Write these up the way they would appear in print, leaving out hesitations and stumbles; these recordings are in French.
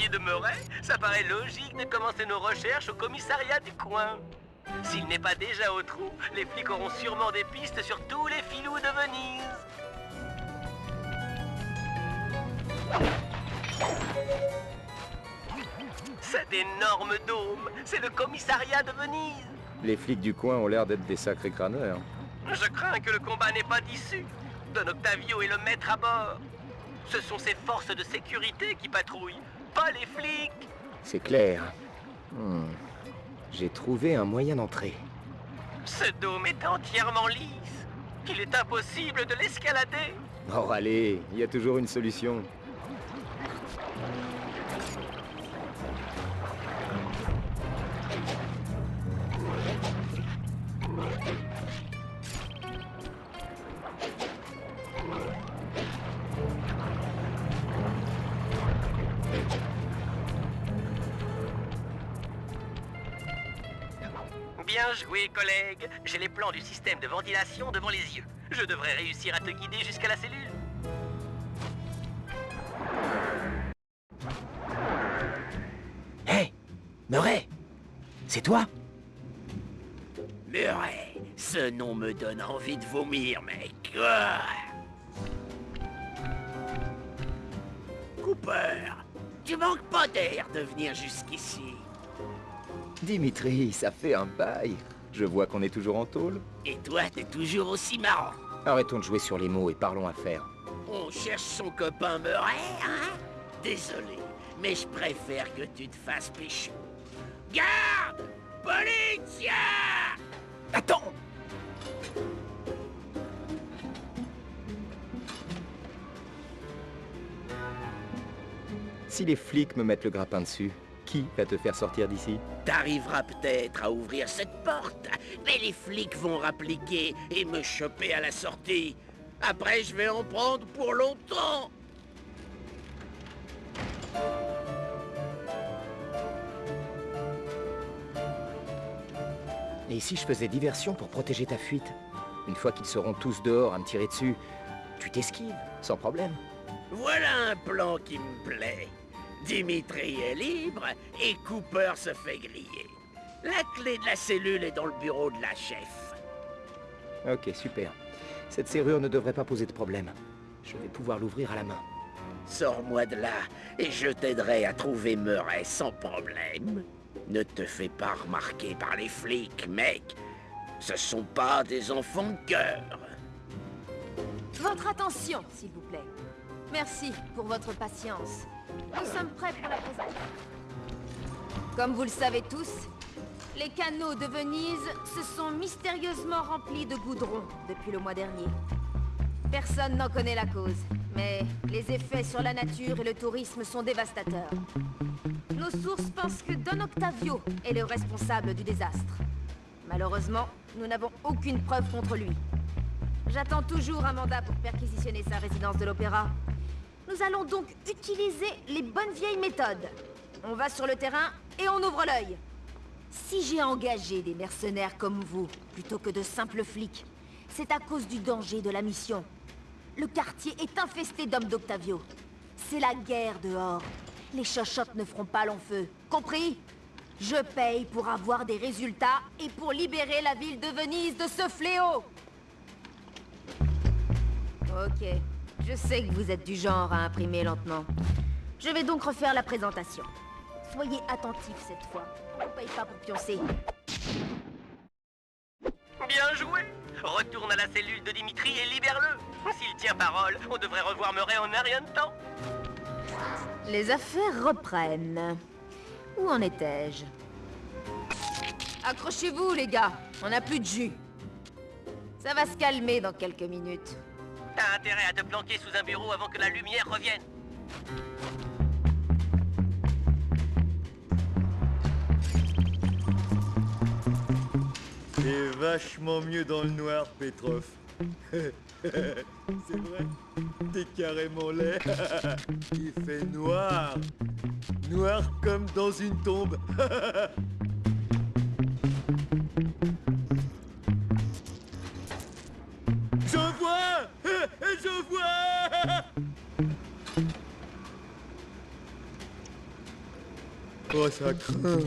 foyer de Murray, ça paraît logique de commencer nos recherches au commissariat du coin. S'il n'est pas déjà au trou, les flics auront sûrement des pistes sur tous les filous de Venise. Cet énorme dôme, c'est le commissariat de Venise. Les flics du coin ont l'air d'être des sacrés crâneurs. Je crains que le combat n'ait pas d'issue. Don Octavio est le maître à bord. Ce sont ses forces de sécurité qui patrouillent, pas les flics. C'est clair. J'ai trouvé un moyen d'entrer. Ce dôme est entièrement lisse. Il est impossible de l'escalader. Oh allez, il y a toujours une solution. Bien joué, collègue. J'ai les plans du système de ventilation devant les yeux. Je devrais réussir à te guider jusqu'à la cellule. Hé, Murray, c'est toi? Murray, ce nom me donne envie de vomir, mec. Cooper, tu manques pas d'air de venir jusqu'ici. Dimitri, ça fait un bail. Je vois qu'on est toujours en tôle. Et toi, t'es toujours aussi marrant. Arrêtons de jouer sur les mots et parlons affaires. On cherche son copain Murray, hein? Désolé, mais je préfère que tu te fasses pécho. Garde! Polizia! Attends! Si les flics me mettent le grappin dessus, qui va te faire sortir d'ici? T'arriveras peut-être à ouvrir cette porte, mais les flics vont rappliquer et me choper à la sortie. Après, je vais en prendre pour longtemps. Et si je faisais diversion pour protéger ta fuite? Une fois qu'ils seront tous dehors à me tirer dessus, tu t'esquives, sans problème. Voilà un plan qui me plaît. Dimitri est libre et Cooper se fait griller. La clé de la cellule est dans le bureau de la chef. Ok, super. Cette serrure ne devrait pas poser de problème. Je vais pouvoir l'ouvrir à la main. Sors-moi de là et je t'aiderai à trouver Murray sans problème. Ne te fais pas remarquer par les flics, mec. Ce sont pas des enfants de cœur. Votre attention, s'il vous plaît. Merci pour votre patience. Nous sommes prêts pour la présentation. Comme vous le savez tous, les canaux de Venise se sont mystérieusement remplis de goudron depuis le mois dernier. Personne n'en connaît la cause, mais les effets sur la nature et le tourisme sont dévastateurs. Nos sources pensent que Don Octavio est le responsable du désastre. Malheureusement, nous n'avons aucune preuve contre lui. J'attends toujours un mandat pour perquisitionner sa résidence de l'Opéra. Nous allons donc utiliser les bonnes vieilles méthodes. On va sur le terrain et on ouvre l'œil. Si j'ai engagé des mercenaires comme vous, plutôt que de simples flics, c'est à cause du danger de la mission. Le quartier est infesté d'hommes d'Octavio. C'est la guerre dehors. Les chochottes ne feront pas long feu. Compris? Je paye pour avoir des résultats et pour libérer la ville de Venise de ce fléau. Ok. Je sais que vous êtes du genre à imprimer lentement. Je vais donc refaire la présentation. Soyez attentifs cette fois. On paye pas pour pioncer. Bien joué. Retourne à la cellule de Dimitri et libère-le. S'il tient parole, on devrait revoir Murray en un rien de temps. Les affaires reprennent. Où en étais-je? Accrochez-vous, les gars. On n'a plus de jus. Ça va se calmer dans quelques minutes. T'as intérêt à te planquer sous un bureau avant que la lumière revienne. C'est vachement mieux dans le noir, Petrov. C'est vrai, t'es carrément laid. Il fait noir. Noir comme dans une tombe. Je vois! Je vois! Oh, ça craint.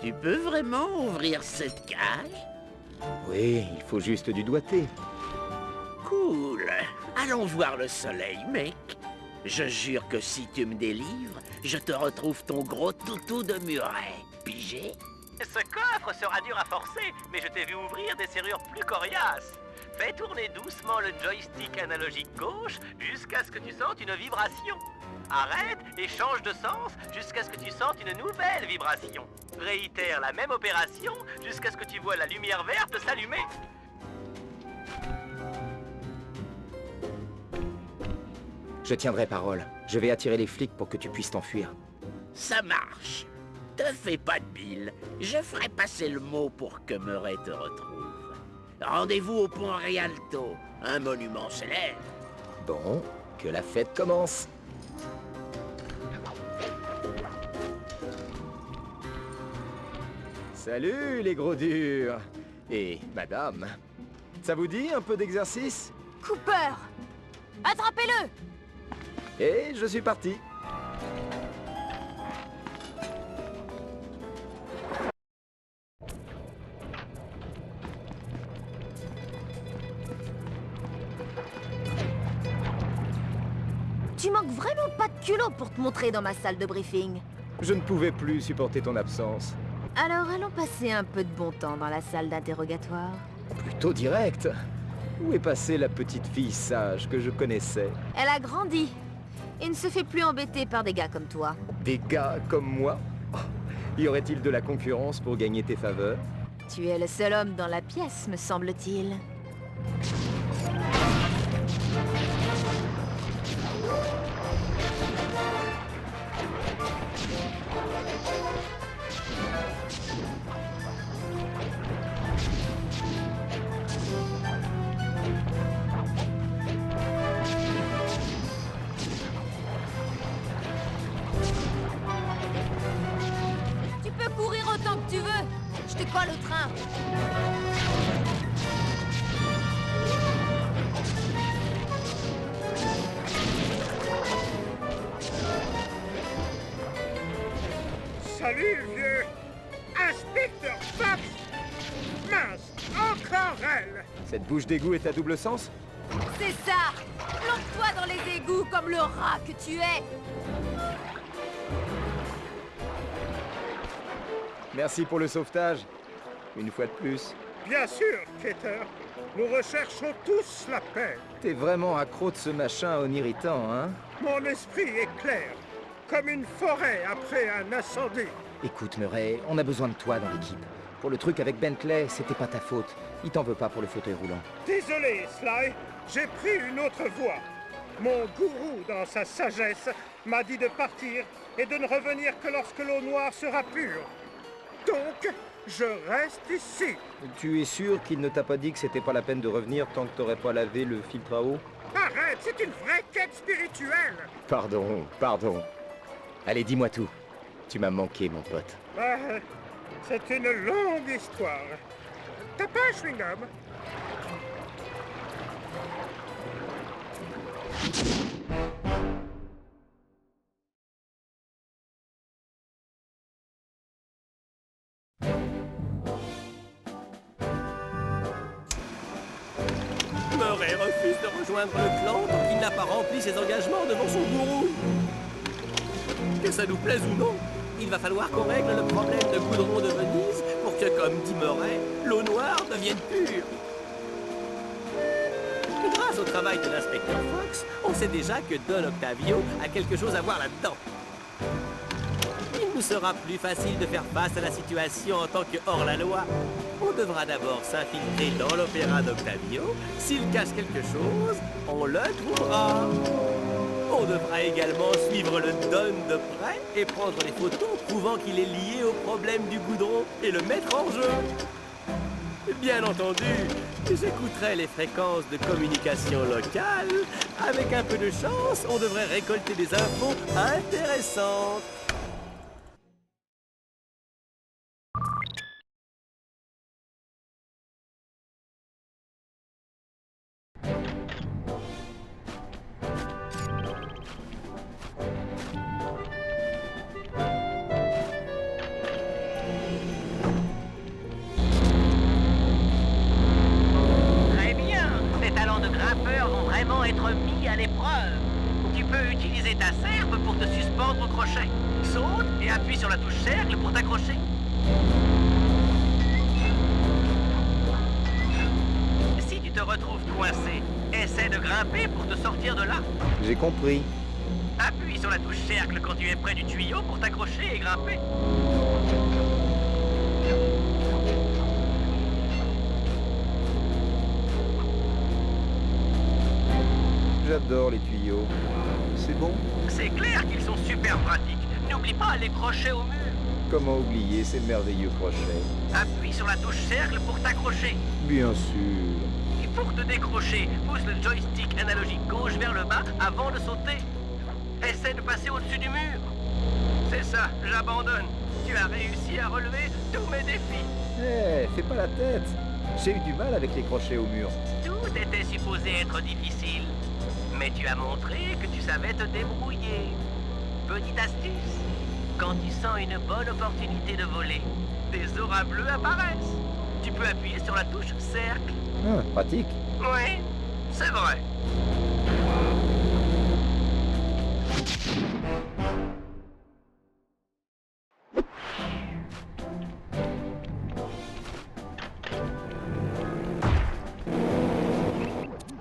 Tu peux vraiment ouvrir cette cage? Oui, il faut juste du doigté. Cool. Allons voir le soleil, mec. Je jure que si tu me délivres, je te retrouve ton gros toutou de muret. Pigé? Ce coffre sera dur à forcer, mais je t'ai vu ouvrir des serrures plus coriaces. Fais tourner doucement le joystick analogique gauche jusqu'à ce que tu sentes une vibration. Arrête et change de sens jusqu'à ce que tu sentes une nouvelle vibration. Réitère la même opération jusqu'à ce que tu vois la lumière verte s'allumer. Je tiendrai parole. Je vais attirer les flics pour que tu puisses t'enfuir. Ça marche. Te fais pas de bile. Je ferai passer le mot pour que Murray te retrouve. Rendez-vous au Pont Rialto, un monument célèbre. Bon, que la fête commence. Salut les gros durs. Et madame, ça vous dit un peu d'exercice? Cooper! Attrapez-le! Et je suis parti. Tu manques vraiment pas de culot pour te montrer dans ma salle de briefing. Je ne pouvais plus supporter ton absence. Alors allons passer un peu de bon temps dans la salle d'interrogatoire. Plutôt direct. Où est passée la petite fille sage que je connaissais? Elle a grandi et ne se fait plus embêter par des gars comme toi. Des gars comme moi? Oh, y aurait-il de la concurrence pour gagner tes faveurs? Tu es le seul homme dans la pièce, me semble-t-il. Tu peux courir autant que tu veux. Je te colle au train. Salut, vieux! Inspecteur Fox! Mince, encore elle! Cette bouche d'égout est à double sens? C'est ça! Plonge-toi dans les égouts comme le rat que tu es! Merci pour le sauvetage. Une fois de plus. Bien sûr, Keter, nous recherchons tous la paix. T'es vraiment accro de ce machin oniritant, hein? Mon esprit est clair, comme une forêt après un incendie. Écoute, Murray, on a besoin de toi dans l'équipe. Pour le truc avec Bentley, c'était pas ta faute. Il t'en veut pas pour le fauteuil roulant. Désolé, Sly, j'ai pris une autre voie. Mon gourou, dans sa sagesse, m'a dit de partir et de ne revenir que lorsque l'eau noire sera pure. Donc, je reste ici. Tu es sûr qu'il ne t'a pas dit que c'était pas la peine de revenir tant que t'aurais pas lavé le filtre à eau? Arrête, c'est une vraie quête spirituelle. Pardon. Allez, dis-moi tout. Tu m'as manqué, mon pote. C'est une longue histoire. T'as pas un chewing-gum? Murray refuse de rejoindre le clan tant qu'il n'a pas rempli ses engagements devant son gourou. Que ça nous plaise ou non, il va falloir qu'on règle le problème de goudron de Venise pour que, comme dit Murray, l'eau noire devienne pure. Grâce au travail de l'inspecteur Fox, on sait déjà que Don Octavio a quelque chose à voir là-dedans. Il nous sera plus facile de faire face à la situation en tant que hors-la-loi. On devra d'abord s'infiltrer dans l'opéra d'Octavio. S'il cache quelque chose, on le trouvera. On devra également suivre le Don de près et prendre les photos prouvant qu'il est lié au problème du goudron et le mettre en jeu. Bien entendu, j'écouterai les fréquences de communication locale. Avec un peu de chance, on devrait récolter des infos intéressantes. à l'épreuve. Tu peux utiliser ta serpe pour te suspendre au crochet. Saute et appuie sur la touche cercle pour t'accrocher. Si tu te retrouves coincé, essaie de grimper pour te sortir de là. J'ai compris. Appuie sur la touche cercle quand tu es près du tuyau pour t'accrocher et grimper. J'adore les tuyaux. C'est bon? C'est clair qu'ils sont super pratiques. N'oublie pas les crochets au mur. Comment oublier ces merveilleux crochets? Appuie sur la touche cercle pour t'accrocher. Bien sûr. Et pour te décrocher, pousse le joystick analogique gauche vers le bas avant de sauter. Essaie de passer au-dessus du mur. C'est ça, j'abandonne. Tu as réussi à relever tous mes défis. Hé, fais pas la tête. J'ai eu du mal avec les crochets au mur. Tout était supposé être difficile. Mais tu as montré que tu savais te débrouiller. Petite astuce. Quand tu sens une bonne opportunité de voler, des auras bleues apparaissent. Tu peux appuyer sur la touche cercle. Ah, pratique. Oui, c'est vrai.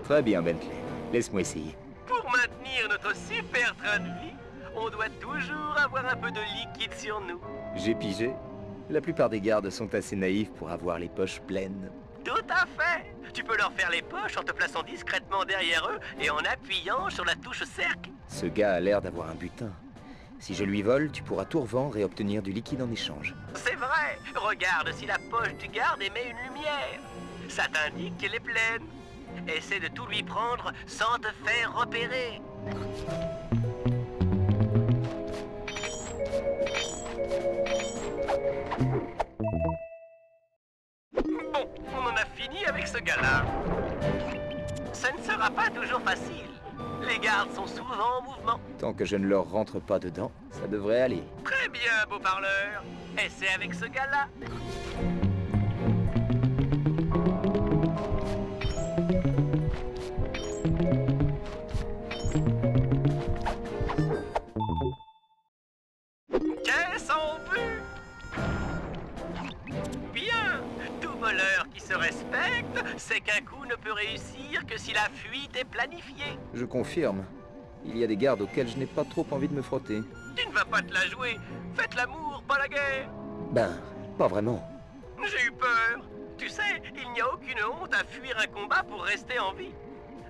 Très bien, Bentley. Laisse-moi essayer. Pour maintenir notre super train de vie, on doit toujours avoir un peu de liquide sur nous. J'ai pigé. La plupart des gardes sont assez naïfs pour avoir les poches pleines. Tout à fait. Tu peux leur faire les poches en te plaçant discrètement derrière eux et en appuyant sur la touche cercle. Ce gars a l'air d'avoir un butin. Si je lui vole, tu pourras tout revendre et obtenir du liquide en échange. C'est vrai. Regarde si la poche du garde émet une lumière. Ça t'indique qu'elle est pleine. Essaie de tout lui prendre sans te faire repérer. Bon, on en a fini avec ce gars-là. Ça ne sera pas toujours facile. Les gardes sont souvent en mouvement. Tant que je ne leur rentre pas dedans, ça devrait aller. Très bien, beau parleur. Essaie avec ce gars-là. Qu'est-ce en vue? Bien. Tout voleur qui se respecte sait qu'un coup ne peut réussir que si la fuite est planifiée. Je confirme. Il y a des gardes auxquels je n'ai pas trop envie de me frotter. Tu ne vas pas te la jouer. Faites l'amour, pas la guerre. Ben, pas vraiment. J'ai eu peur. Tu sais, il n'y a aucune honte à fuir un combat pour rester en vie.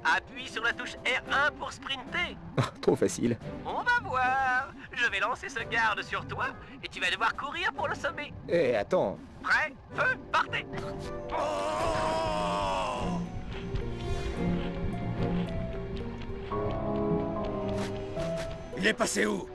Appuie sur la touche R1 pour sprinter. Ah, trop facile. On va voir. Je vais lancer ce garde sur toi et tu vas devoir courir pour le sommer. Eh, attends. Prêt? Feu? Partez! Il est passé où?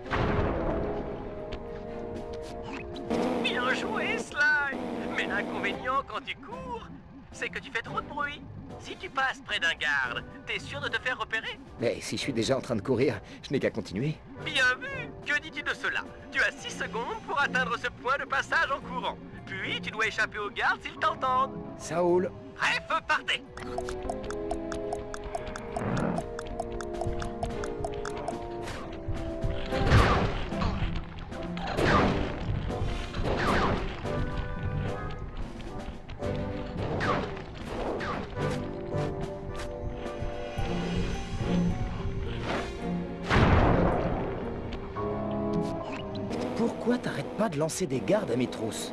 Bien joué, Sly! Mais l'inconvénient quand tu cours, c'est que tu fais trop de bruit. Si tu passes près d'un garde, t'es sûr de te faire repérer? Mais si je suis déjà en train de courir, je n'ai qu'à continuer. Bien vu! Que dis-tu de cela? Tu as 6 secondes pour atteindre ce point de passage en courant. Puis tu dois échapper aux gardes s'ils t'entendent. Ça roule. Prêt, feu, partez! Pourquoi t'arrêtes pas de lancer des gardes à mes trousses?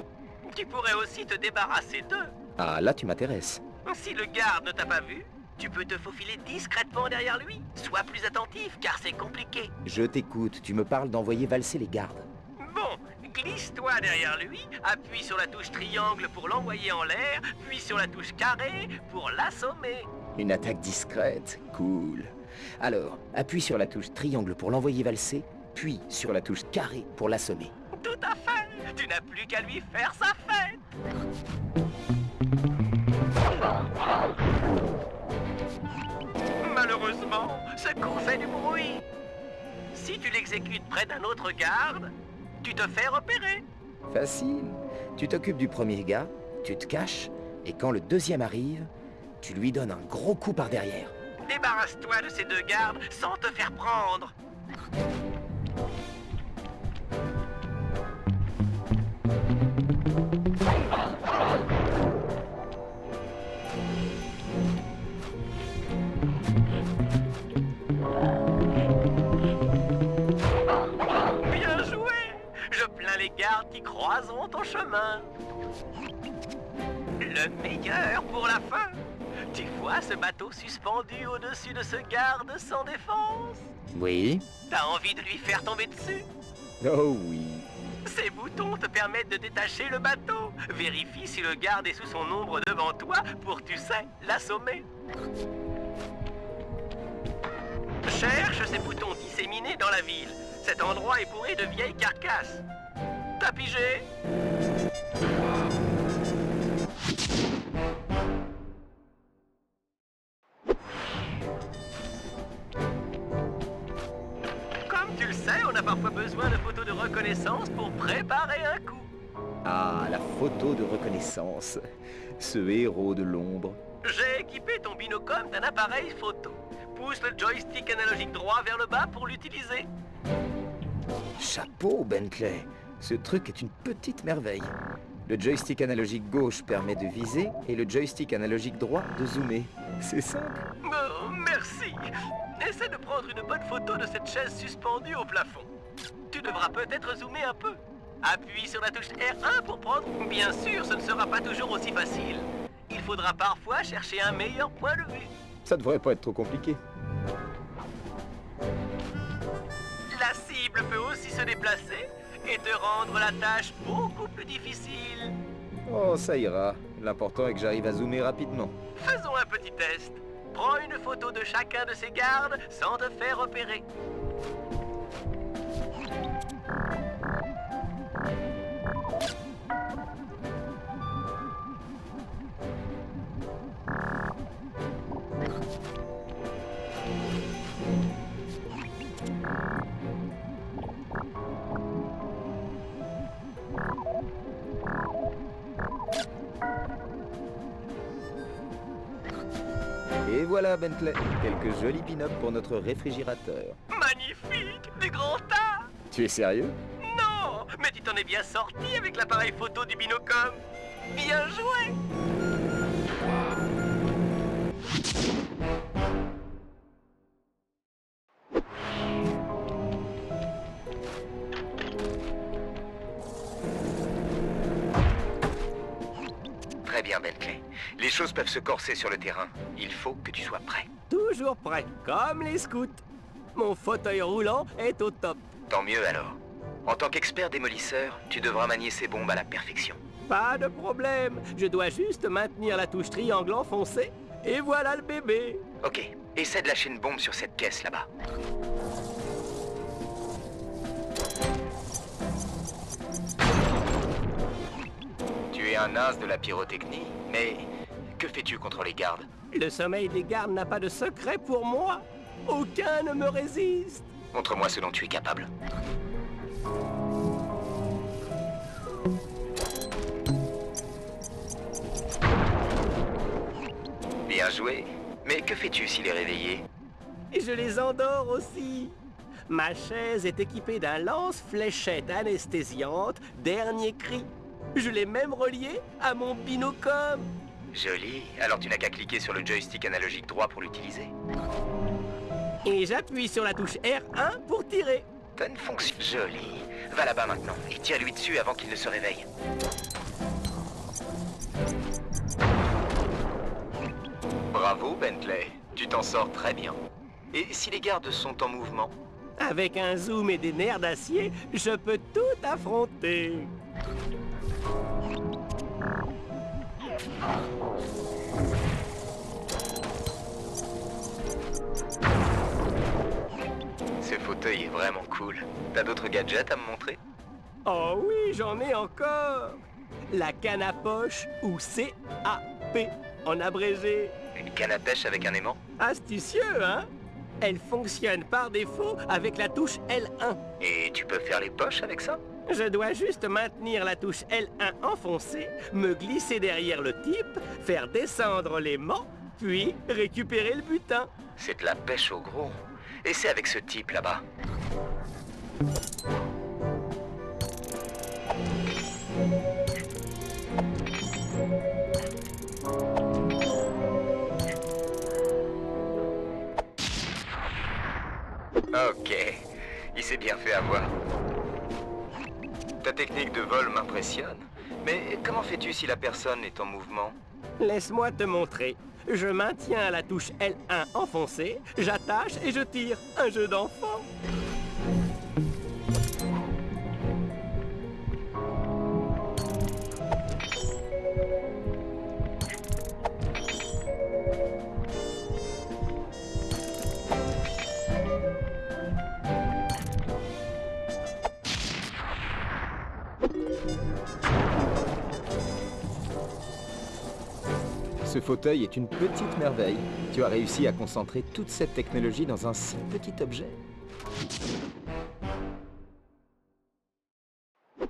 Tu pourrais aussi te débarrasser d'eux. Ah, là tu m'intéresses. Si le garde ne t'a pas vu, tu peux te faufiler discrètement derrière lui. Sois plus attentif, car c'est compliqué. Je t'écoute, tu me parles d'envoyer valser les gardes. Bon, glisse-toi derrière lui, appuie sur la touche triangle pour l'envoyer en l'air, puis sur la touche carré pour l'assommer. Une attaque discrète, cool. Alors, appuie sur la touche triangle pour l'envoyer valser, puis sur la touche carré pour l'assommer. Tout à fait. Tu n'as plus qu'à lui faire sa fête. Malheureusement, ce coup fait du bruit. Si tu l'exécutes près d'un autre garde, tu te fais repérer. Facile. Tu t'occupes du premier gars, tu te caches, et quand le deuxième arrive, tu lui donnes un gros coup par derrière. Débarrasse-toi de ces deux gardes sans te faire prendre. Bien joué! Je plains les gardes qui croiseront ton chemin. Le meilleur pour la fin. Tu vois ce bateau suspendu au-dessus de ce garde sans défense? Oui. T'as envie de lui faire tomber dessus? Oh oui. Ces boutons te permettent de détacher le bateau. Vérifie si le garde est sous son ombre devant toi pour, tu sais, l'assommer. Cherche ces boutons disséminés dans la ville. Cet endroit est bourré de vieilles carcasses. T'as pigé? Comme tu le sais, on a parfois besoin de photos de reconnaissance pour préparer un coup. Ah, la photo de reconnaissance. Ce héros de l'ombre. J'ai équipé ton binocom d'un appareil photo. Pousse le joystick analogique droit vers le bas pour l'utiliser. Chapeau, Bentley. Ce truc est une petite merveille. Le joystick analogique gauche permet de viser et le joystick analogique droit de zoomer. C'est simple. Oh, merci. Essaie de prendre une bonne photo de cette chaise suspendue au plafond. Tu devras peut-être zoomer un peu. Appuie sur la touche R1 pour prendre... Bien sûr, ce ne sera pas toujours aussi facile. Il faudra parfois chercher un meilleur point de vue. Ça devrait pas être trop compliqué. La cible peut aussi se déplacer et te rendre la tâche beaucoup plus difficile. Oh, ça ira. L'important est que j'arrive à zoomer rapidement. Faisons un petit test. Prends une photo de chacun de ces gardes sans te faire repérer. Et voilà, Bentley. Quelques jolis pin-ups pour notre réfrigérateur. Magnifique, du grand tas. Tu es sérieux? Non, mais tu t'en es bien sorti avec l'appareil photo du binocom. Bien joué. Très bien, Bentley. Les choses peuvent se corser sur le terrain. Il faut que tu sois prêt. Toujours prêt, comme les scouts. Mon fauteuil roulant est au top. Tant mieux alors. En tant qu'expert démolisseur, tu devras manier ces bombes à la perfection. Pas de problème. Je dois juste maintenir la touche triangle enfoncée. Et voilà le bébé. Ok, essaie de lâcher une bombe sur cette caisse là-bas. Tu es un as de la pyrotechnie, mais que fais-tu contre les gardes? Le sommeil des gardes n'a pas de secret pour moi. Aucun ne me résiste. Montre-moi ce dont tu es capable. Bien joué. Mais que fais-tu s'il est réveillé? Et je les endors aussi. Ma chaise est équipée d'un lance-fléchette anesthésiante, dernier cri. Je l'ai même relié à mon binocom. Joli. Alors tu n'as qu'à cliquer sur le joystick analogique droit pour l'utiliser. Et j'appuie sur la touche R1 pour tirer. Bonne fonction. Joli. Va là-bas maintenant et tire-lui dessus avant qu'il ne se réveille. Bravo, Bentley. Tu t'en sors très bien. Et si les gardes sont en mouvement? Avec un zoom et des nerfs d'acier, je peux tout affronter. Ce fauteuil est vraiment cool. T'as d'autres gadgets à me montrer? Oh oui, j'en ai encore. La canne à poche, ou CAP en abrégé. Une canne à pêche avec un aimant? Astucieux, hein? Elle fonctionne par défaut avec la touche L1. Et tu peux faire les poches avec ça? Je dois juste maintenir la touche L1 enfoncée, me glisser derrière le type, faire descendre l'aimant, puis récupérer le butin. C'est de la pêche au gros. Et c'est avec ce type là-bas. Ok, il s'est bien fait avoir. Ta technique de vol m'impressionne. Mais comment fais-tu si la personne est en mouvement? Laisse-moi te montrer. Je maintiens la touche L1 enfoncée, j'attache et je tire. Un jeu d'enfant. Ce fauteuil est une petite merveille. Tu as réussi à concentrer toute cette technologie dans un si petit objet.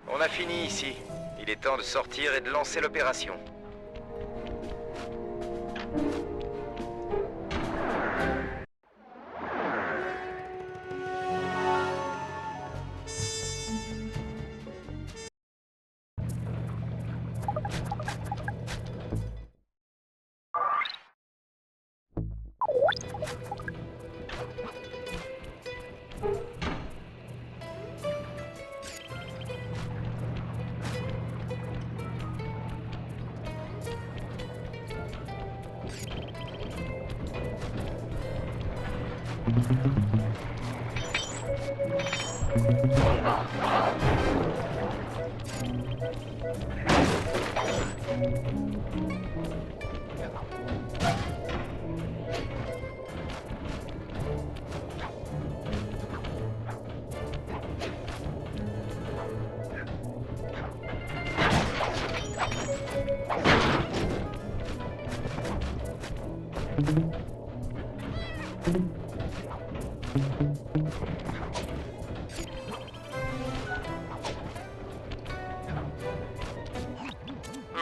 On a fini ici. Il est temps de sortir et de lancer l'opération.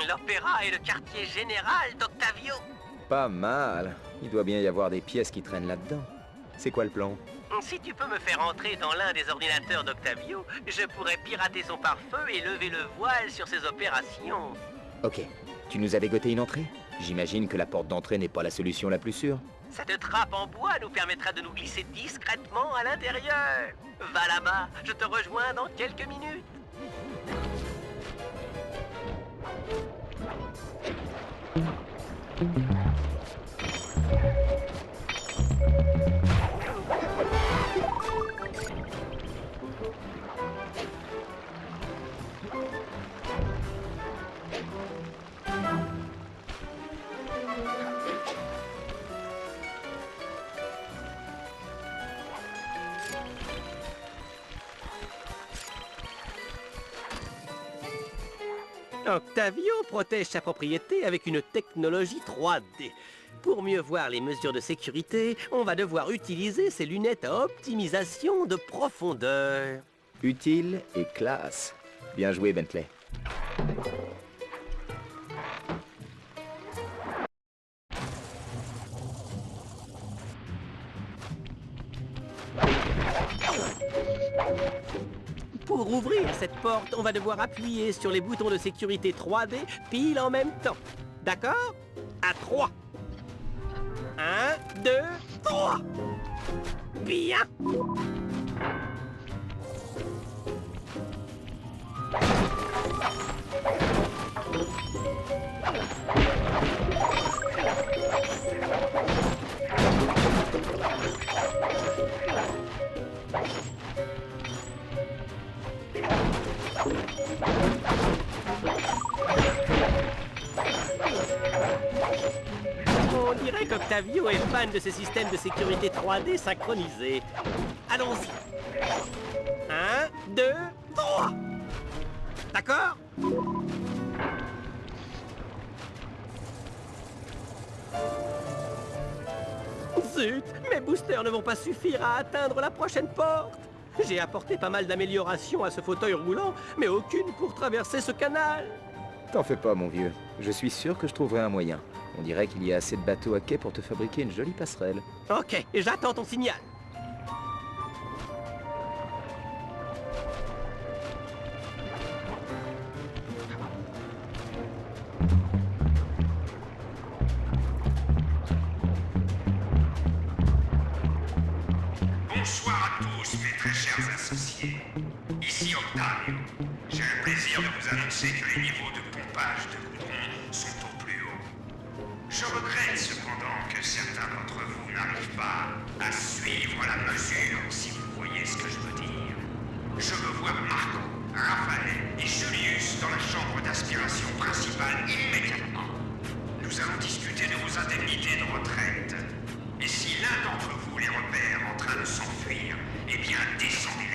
L'opéra est le quartier général d'Octavio. Pas mal. Il doit bien y avoir des pièces qui traînent là-dedans. C'est quoi le plan? Si tu peux me faire entrer dans l'un des ordinateurs d'Octavio, je pourrais pirater son pare-feu et lever le voile sur ses opérations. Ok. Tu nous as dégoté une entrée? J'imagine que la porte d'entrée n'est pas la solution la plus sûre. Cette trappe en bois nous permettra de nous glisser discrètement à l'intérieur. Va là-bas, je te rejoins dans quelques minutes. Octavio protège sa propriété avec une technologie 3D. Pour mieux voir les mesures de sécurité, on va devoir utiliser ces lunettes à optimisation de profondeur. Utile et classe. Bien joué, Bentley. Pour ouvrir cette porte, on va devoir appuyer sur les boutons de sécurité 3D pile en même temps. D'accord? À 3. 1, 2, 3. Bien. On dirait qu'Octavio est fan de ces systèmes de sécurité 3D synchronisés. Allons-y. 1, 2, 3. D'accord? Zut, mes boosters ne vont pas suffire à atteindre la prochaine porte. J'ai apporté pas mal d'améliorations à ce fauteuil roulant, mais aucune pour traverser ce canal. T'en fais pas, mon vieux. Je suis sûr que je trouverai un moyen. On dirait qu'il y a assez de bateaux à quai pour te fabriquer une jolie passerelle. Ok, j'attends ton signal. Bonsoir à tous, mes très chers associés. Ici Octavio. J'ai le plaisir de vous annoncer que les niveaux de pompage de goudron sont au plus haut. Je regrette cependant que certains d'entre vous n'arrivent pas à suivre la mesure, si vous voyez ce que je veux dire. Je veux voir Marco, Raphaël et Julius dans la chambre d'aspiration principale immédiatement. Nous allons discuter de vos indemnités de retraite. Et si l'un d'entre vous les repère en train de s'enfuir, eh bien, descendez-les.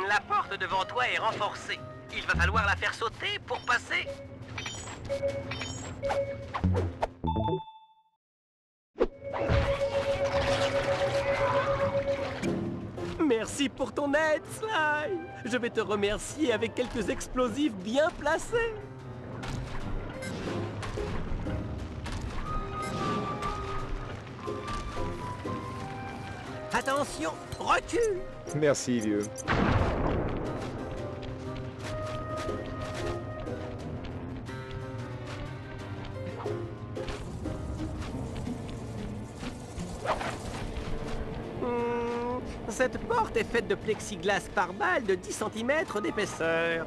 La porte devant toi est renforcée. Il va falloir la faire sauter pour passer. Merci pour ton aide, Sly. Je vais te remercier avec quelques explosifs bien placés. Attention, recule. Merci, vieux. Cette porte est faite de plexiglas par balle de 10 cm d'épaisseur.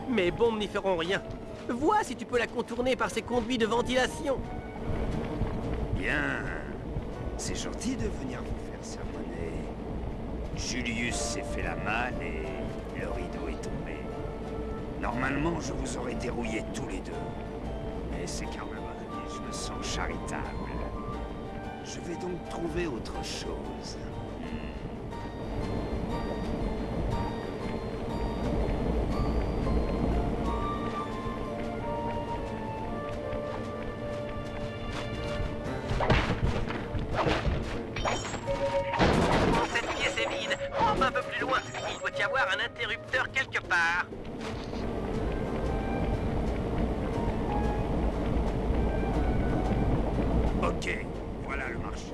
Mes bombes n'y feront rien. Vois si tu peux la contourner par ces conduits de ventilation. Bien. C'est gentil de venir vous faire sermonner. Julius s'est fait la malle et le rideau est tombé. Normalement, je vous aurais dérouillé tous les deux. Mais c'est quand même et je me sens charitable. Je vais donc trouver autre chose. Cette pièce est vide. Prends un peu plus loin. Il doit y avoir un interrupteur quelque part. Ok, voilà le marché.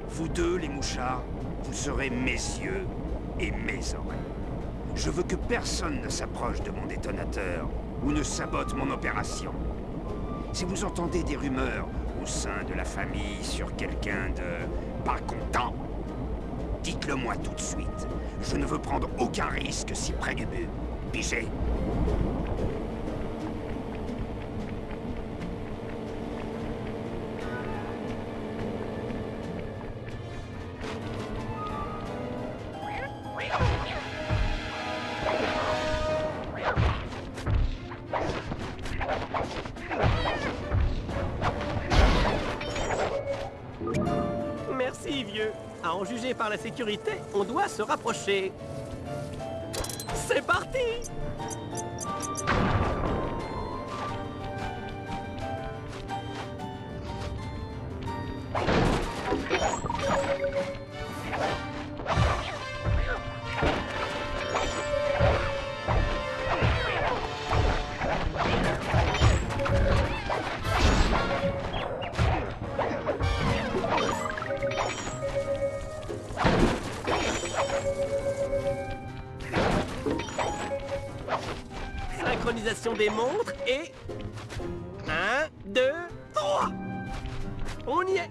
Vous deux, les mouchards, vous serez mes yeux et mes oreilles. Je veux que personne ne s'approche de mon détonateur ou ne sabote mon opération. Si vous entendez des rumeurs au sein de la famille sur quelqu'un de pas content, dites-le moi tout de suite. Je ne veux prendre aucun risque si près du but. Pigé? Merci, vieux. À en juger par la sécurité, on doit se rapprocher. C'est parti! Synchronisation des montres et... 1, 2, 3! On y est!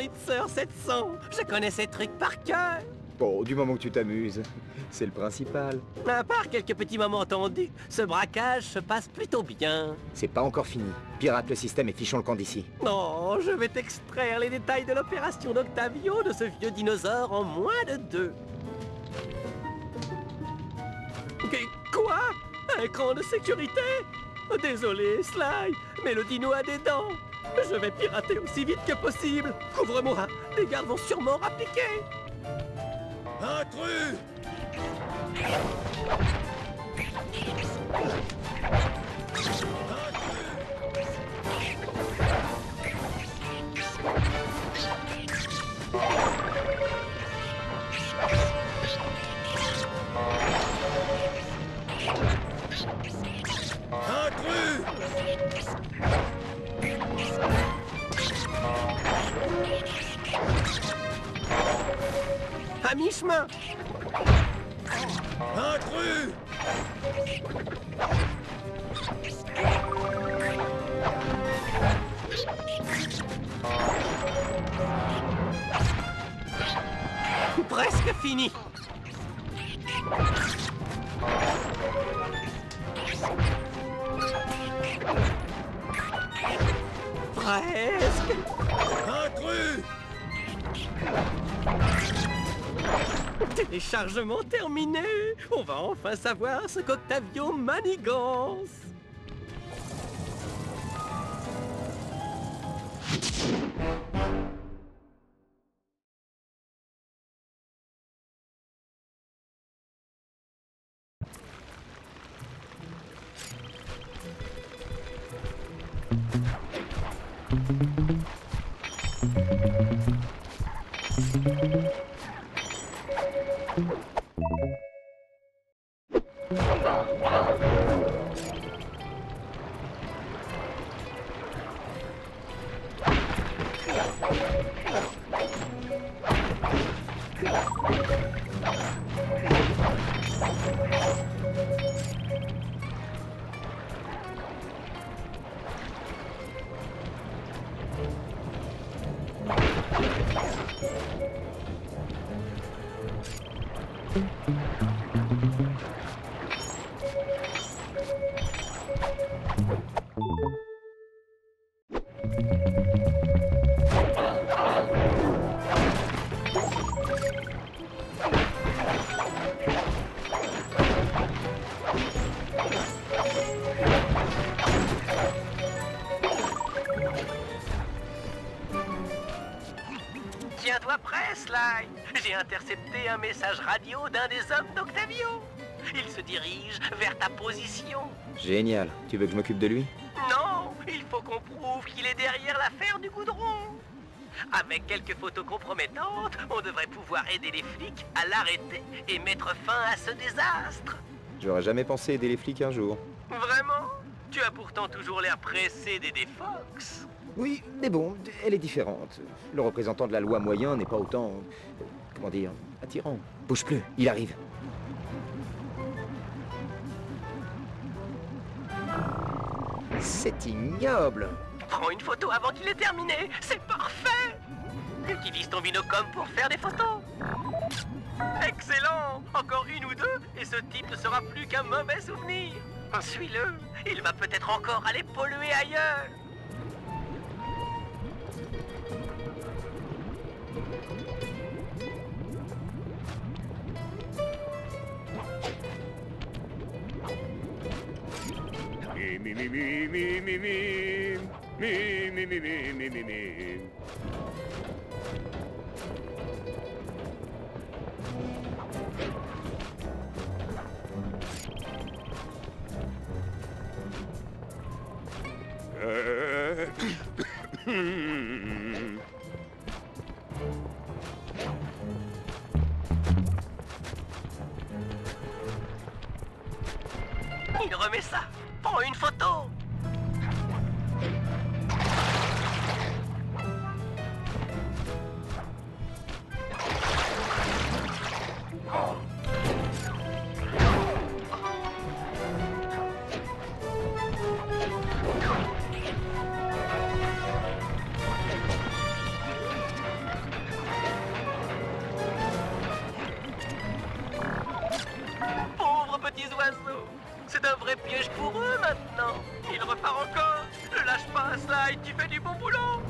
Horitzer 700. Je connais ces trucs par cœur. Bon, du moment que tu t'amuses, c'est le principal. À part quelques petits moments tendus, ce braquage se passe plutôt bien. C'est pas encore fini. Pirate le système et fichons le camp d'ici. Non, je vais t'extraire les détails de l'opération d'Octavio de ce vieux dinosaure en moins de 2. Quoi? Un écran de sécurité? Désolé, Sly, mais le dino a des dents. Je vais pirater aussi vite que possible. Couvre-moi, les gardes vont sûrement rappliquer. Intrus! À mi-chemin. Intrus! Presque fini. Presque. Intrus! Téléchargement terminé. On va enfin savoir ce qu'Octavio manigance. Tiens-toi prêt, Sly. J'ai intercepté un message radio d'un des hommes d'Octavio. Il se dirige vers ta position. Génial. Tu veux que je m'occupe de lui? Non, il faut qu'on prouve qu'il est derrière l'affaire du goudron. Avec quelques photos compromettantes, on devrait pouvoir aider les flics à l'arrêter et mettre fin à ce désastre. J'aurais jamais pensé aider les flics un jour. Vraiment? Tu as pourtant toujours l'air pressé d'aider Fox. Oui, mais bon, elle est différente. Le représentant de la loi moyen n'est pas autant... comment dire... attirant. Bouge plus, il arrive. C'est ignoble. Prends une photo avant qu'il ait terminé. C'est parfait. Utilise ton binocom pour faire des photos. Excellent. Encore une ou deux et ce type ne sera plus qu'un mauvais souvenir. Suis-le. Il va peut-être encore aller polluer ailleurs. Il remet ça. Prends une photo. repars encore. Ne lâche pas, Slide, tu fais du bon boulot.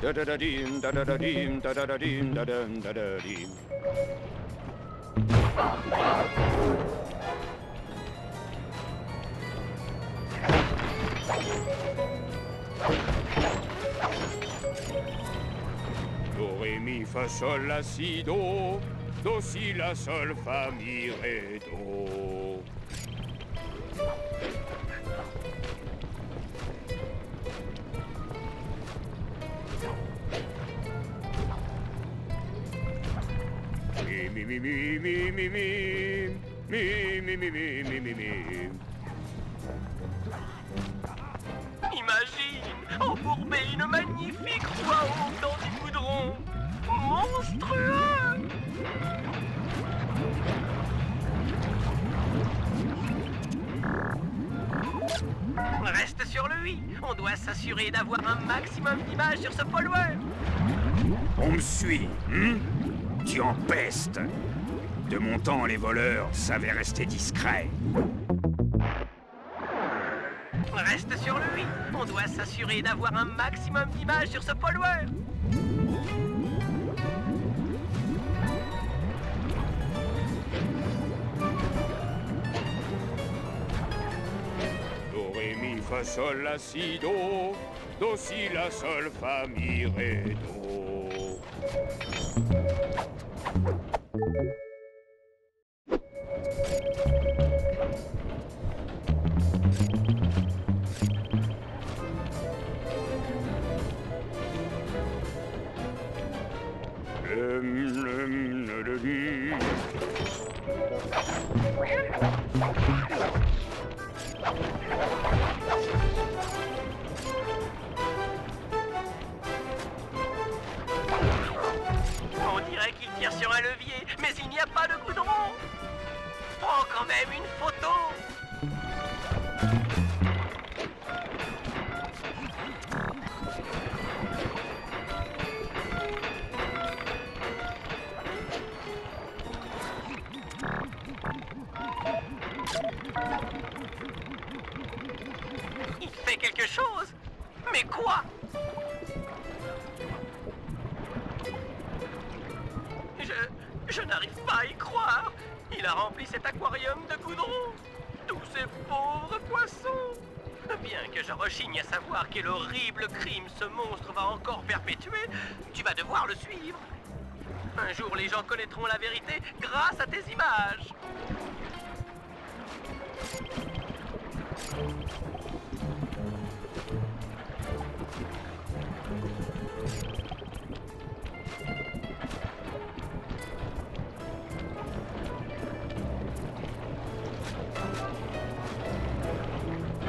Da-da-da-dim, da-da-da-dim, da-da-da-dim, da-dum, da-da-dim. Do, ré, mi, fa, sol, la, si, do, si, la, sol, fa, mi, ré, do. Mi, mi, mi, mi, mi, mi, mi, mi, mi, mi, mi, mi, mi. Imagine, embourbé une magnifique voie haute dans du goudron. Monstrueux! Reste sur le 8. On doit s'assurer d'avoir un maximum d'images sur ce pollueur. On me suit, Tu empestes. De mon temps, les voleurs savaient rester discrets. Reste sur le 8. On doit s'assurer d'avoir un maximum d'images sur ce pollueur. Do, ré, mi, fa, sol, la, si, do, si, la, sol, fa, mi, ré, do. On dirait qu'il tire sur un levier, mais il n'y a pas de goudron. Prends quand même une photo. Il fait quelque chose. Mais quoi? Je n'arrive pas à y croire. Il a rempli cet aquarium de goudron. Tous ces pauvres poissons. Bien que je rechigne à savoir quel horrible crime ce monstre va encore perpétuer, tu vas devoir le suivre. Un jour, les gens connaîtront la vérité grâce à tes images.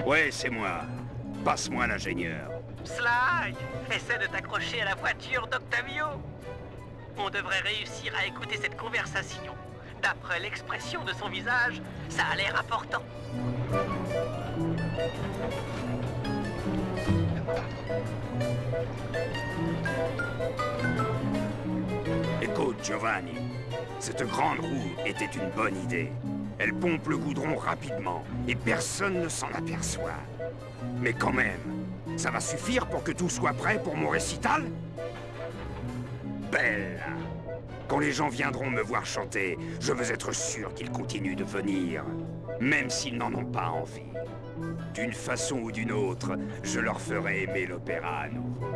Ouais, c'est moi. Passe-moi l'ingénieur. Sly, essaie de t'accrocher à la voiture d'Octavio. On devrait réussir à écouter cette conversation. D'après l'expression de son visage, ça a l'air important. Écoute, Giovanni, cette grande roue était une bonne idée. Elle pompe le goudron rapidement et personne ne s'en aperçoit. Mais quand même, ça va suffire pour que tout soit prêt pour mon récital? Belle! Quand les gens viendront me voir chanter, je veux être sûr qu'ils continuent de venir, même s'ils n'en ont pas envie. D'une façon ou d'une autre, je leur ferai aimer l'opéra à nouveau.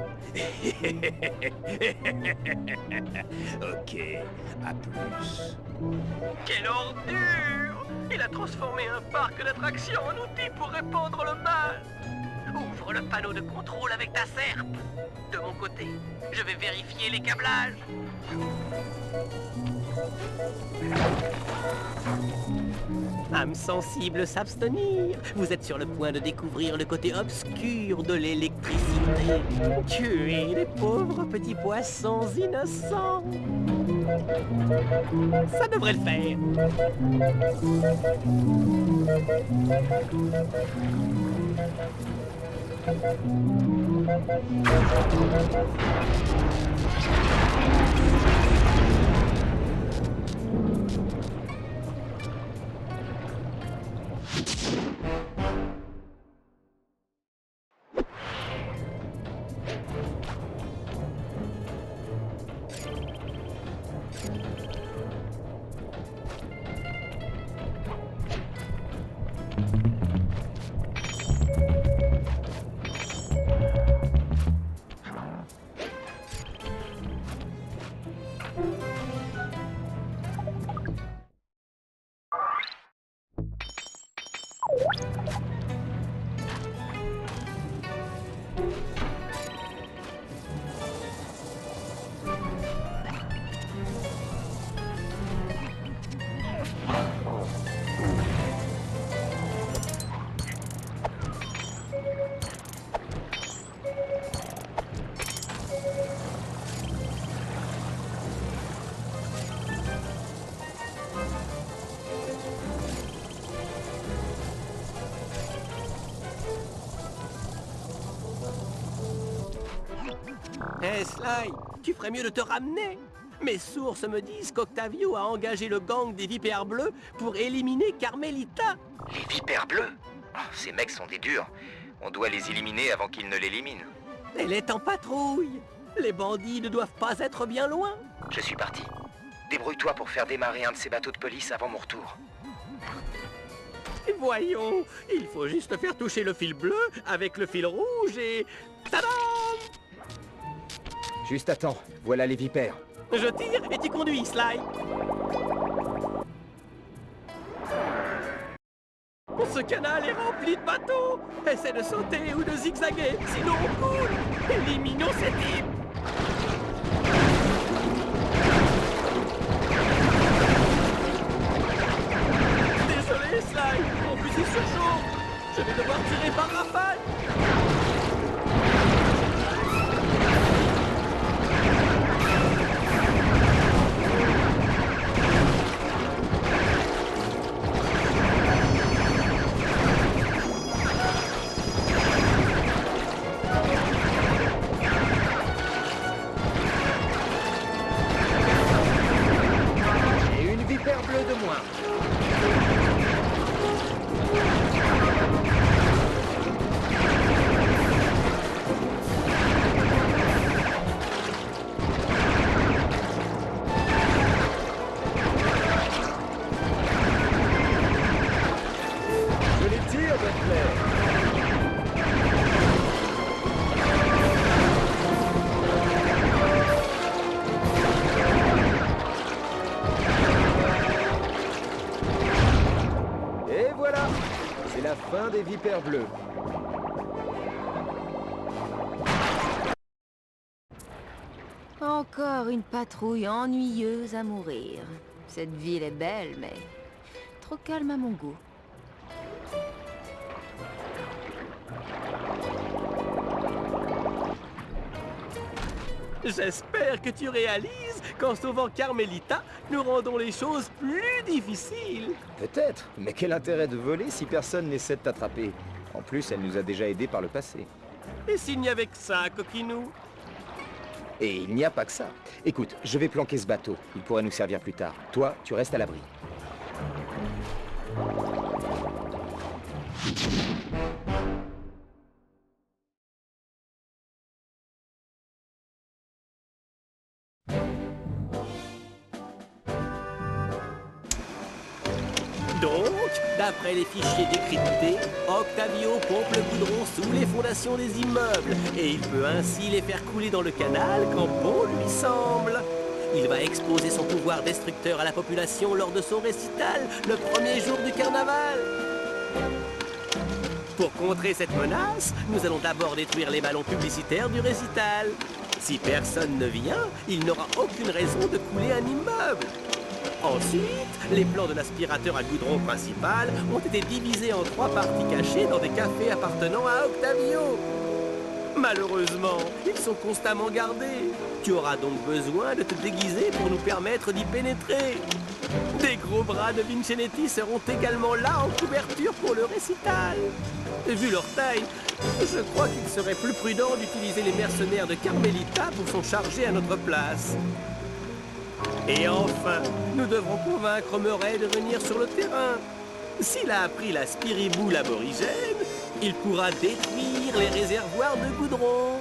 Ok, à plus. Quelle ordure! Il a transformé un parc d'attractions en outil pour répandre le mal. Ouvre le panneau de contrôle avec ta serpe. De mon côté, je vais vérifier les câblages. Âme sensible s'abstenir. Vous êtes sur le point de découvrir le côté obscur de l'électricité. Tuer les pauvres petits poissons innocents. Ça devrait le faire. Hé, Sly, tu ferais mieux de te ramener. Mes sources me disent qu'Octavio a engagé le gang des Vipères Bleues pour éliminer Carmelita. Les Vipères Bleues? Oh, ces mecs sont des durs. On doit les éliminer avant qu'ils ne l'éliminent. Elle est en patrouille. Les bandits ne doivent pas être bien loin. Je suis parti. Débrouille-toi pour faire démarrer un de ces bateaux de police avant mon retour. Et voyons, il faut juste faire toucher le fil bleu avec le fil rouge et... Tadam! Juste attends, voilà les vipères. Je tire et tu conduis, Sly. Ce canal est rempli de bateaux. Essaie de sauter ou de zigzaguer, sinon on coule. Éliminons ces types. Désolé, Sly, mon fusil se chauffe. Je vais devoir tirer par rafale. Fin des vipères bleues. Encore une patrouille ennuyeuse à mourir. Cette ville est belle, mais trop calme à mon goût. J'espère que tu réalises qu'en sauvant Carmelita, nous rendons les choses plus difficiles. Peut-être, mais quel intérêt de voler si personne n'essaie de t'attraper? En plus, elle nous a déjà aidés par le passé. Et s'il n'y avait que ça, coquinou? Et il n'y a pas que ça. Écoute, je vais planquer ce bateau. Il pourrait nous servir plus tard. Toi, tu restes à l'abri. Donc, d'après les fichiers décryptés, Octavio pompe le goudron sous les fondations des immeubles et il peut ainsi les faire couler dans le canal quand bon lui semble. Il va exposer son pouvoir destructeur à la population lors de son récital, le premier jour du carnaval. Pour contrer cette menace, nous allons d'abord détruire les ballons publicitaires du récital. Si personne ne vient, il n'aura aucune raison de couler un immeuble. Ensuite, les plans de l'aspirateur à goudron principal ont été divisés en 3 parties cachées dans des cafés appartenant à Octavio. Malheureusement, ils sont constamment gardés. Tu auras donc besoin de te déguiser pour nous permettre d'y pénétrer. Des gros bras de Vincennetti seront également là en couverture pour le récital. Vu leur taille, je crois qu'il serait plus prudent d'utiliser les mercenaires de Carmelita pour s'en charger à notre place. Et enfin, nous devrons convaincre Murray de venir sur le terrain. S'il a appris la spiriboule aborigène, il pourra détruire les réservoirs de goudron.